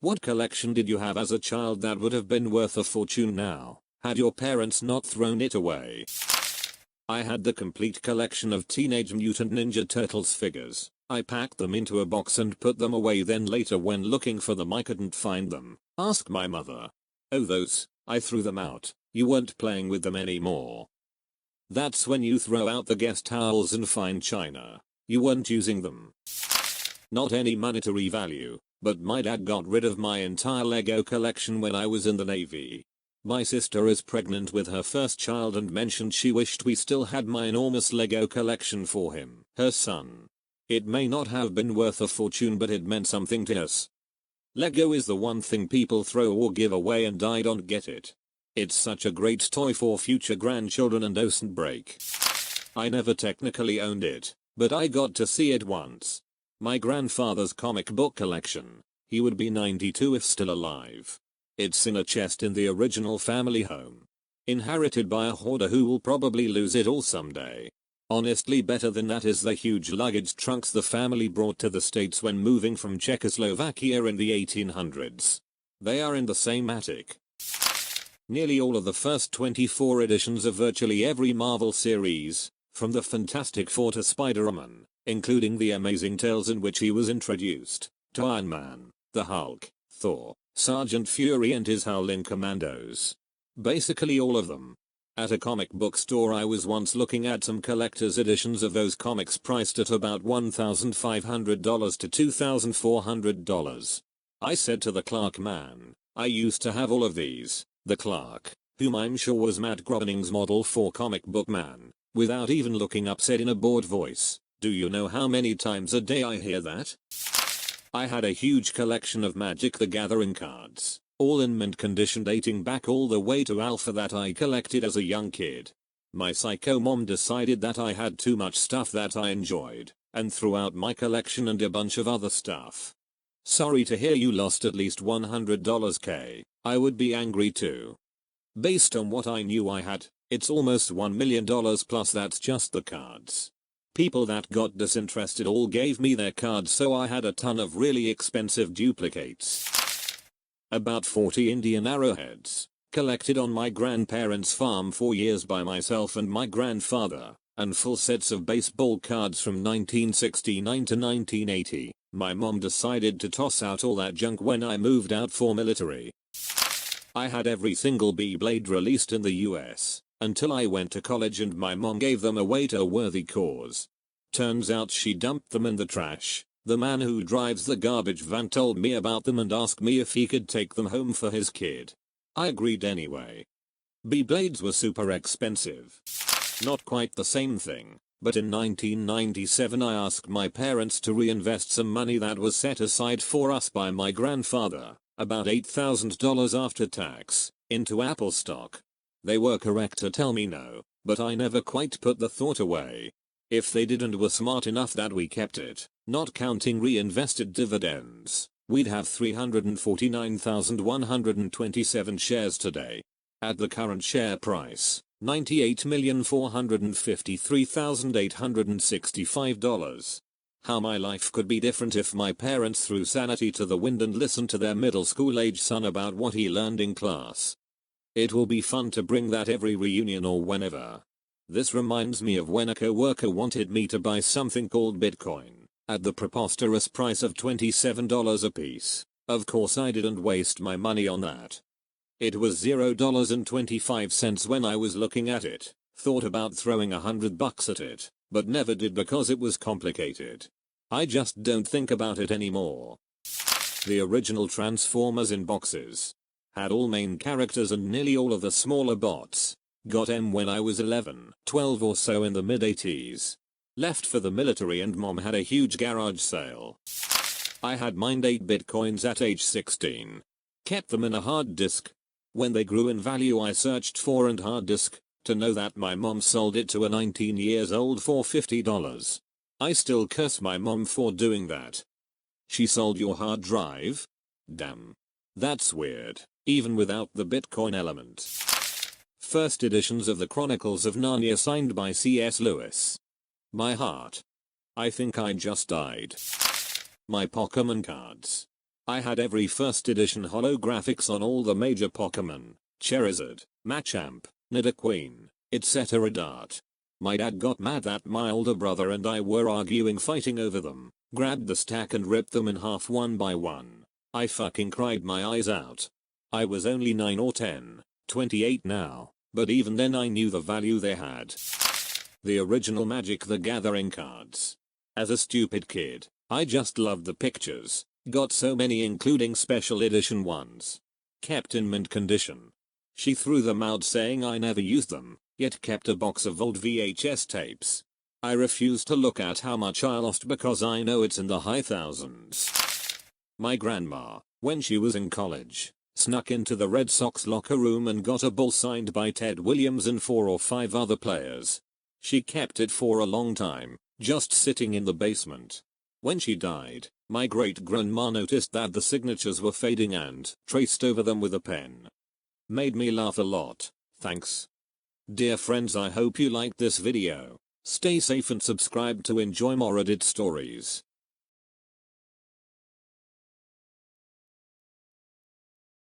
What collection did you have as a child that would have been worth a fortune now, had your parents not thrown it away? I had the complete collection of Teenage Mutant Ninja Turtles figures. I packed them into a box and put them away, then later when looking for them I couldn't find them. Ask my mother. Oh those, I threw them out. You weren't playing with them anymore. That's when you throw out the guest towels and fine china. You weren't using them. Not any monetary value, but my dad got rid of my entire Lego collection when I was in the Navy. My sister is pregnant with her first child and mentioned she wished we still had my enormous Lego collection for him, her son. It may not have been worth a fortune, but it meant something to us. Lego is the one thing people throw or give away, and I don't get it. It's such a great toy for future grandchildren and doesn't break. I never technically owned it, but I got to see it once. My grandfather's comic book collection. He would be 92 if still alive. It's in a chest in the original family home. Inherited by a hoarder who will probably lose it all someday. Honestly, better than that is the huge luggage trunks the family brought to the States when moving from Czechoslovakia in the 1800s. They are in the same attic. Nearly all of the first 24 editions of virtually every Marvel series, from the Fantastic Four to Spider-Man, including the Amazing Tales in which he was introduced, to Iron Man, the Hulk, Thor, Sergeant Fury and his Howling Commandos. Basically all of them. At a comic book store I was once looking at some collector's editions of those comics priced at about $1,500 to $2,400. I said to the clerk, "Man, I used to have all of these." The clerk, whom I'm sure was Matt Groening's model for Comic Book Man, without even looking up said in a bored voice, "Do you know how many times a day I hear that?" I had a huge collection of Magic the Gathering cards, all in mint condition dating back all the way to Alpha that I collected as a young kid. My psycho mom decided that I had too much stuff that I enjoyed, and threw out my collection and a bunch of other stuff. Sorry to hear you lost at least $100 K. I would be angry too. Based on what I knew I had, it's almost $1 million plus. That's just the cards. People that got disinterested all gave me their cards, so I had a ton of really expensive duplicates. About 40 Indian arrowheads, collected on my grandparents' farm for years by myself and my grandfather, and full sets of baseball cards from 1969 to 1980. My mom decided to toss out all that junk when I moved out for military. I had every single Beyblade released in the US, until I went to college and my mom gave them away to a worthy cause. Turns out she dumped them in the trash. The man who drives the garbage van told me about them and asked me if he could take them home for his kid. I agreed anyway. Beyblades were super expensive. Not quite the same thing, but in 1997 I asked my parents to reinvest some money that was set aside for us by my grandfather, about $8,000 after tax, into Apple stock. They were correct to tell me no, but I never quite put the thought away. If they did and were smart enough that we kept it, not counting reinvested dividends, we'd have 349,127 shares today. At the current share price, $98,453,865. How my life could be different if my parents threw sanity to the wind and listened to their middle school age son about what he learned in class. It will be fun to bring that every reunion or whenever. This reminds me of when a coworker wanted me to buy something called Bitcoin, at the preposterous price of $27 a piece. Of course I didn't waste my money on that. It was $0.25 when I was looking at it, thought about throwing $100 at it, but never did because it was complicated. I just don't think about it anymore. The original Transformers in boxes. Had all main characters and nearly all of the smaller bots. Got them when I was 11, 12 or so in the mid-80s. Left for the military and mom had a huge garage sale. I had mined 8 bitcoins at age 16. Kept them in a hard disk. When they grew in value I searched for and hard disk, to know that my mom sold it to a 19 years old for $50. I still curse my mom for doing that. She sold your hard drive? Damn. That's weird, even without the Bitcoin element. First editions of the Chronicles of Narnia signed by C.S. Lewis. My heart. I think I just died. My Pokemon cards. I had every first edition holographics on all the major Pokemon, Charizard, Machamp, Nidoqueen, etc. My dad got mad that my older brother and I were arguing fighting over them, grabbed the stack and ripped them in half one by one. I fucking cried my eyes out. I was only 9 or 10, 28 now, but even then I knew the value they had. The original Magic the Gathering cards. As a stupid kid, I just loved the pictures, got so many including special edition ones. Kept in mint condition. She threw them out saying I never used them, yet kept a box of old VHS tapes. I refuse to look at how much I lost because I know it's in the high thousands. My grandma, when she was in college, snuck into the Red Sox locker room and got a ball signed by Ted Williams and 4 or 5 other players. She kept it for a long time, just sitting in the basement. When she died, my great-grandma noticed that the signatures were fading and traced over them with a pen. Made me laugh a lot, thanks. Dear friends, I hope you liked this video. Stay safe and subscribe to enjoy more Reddit stories.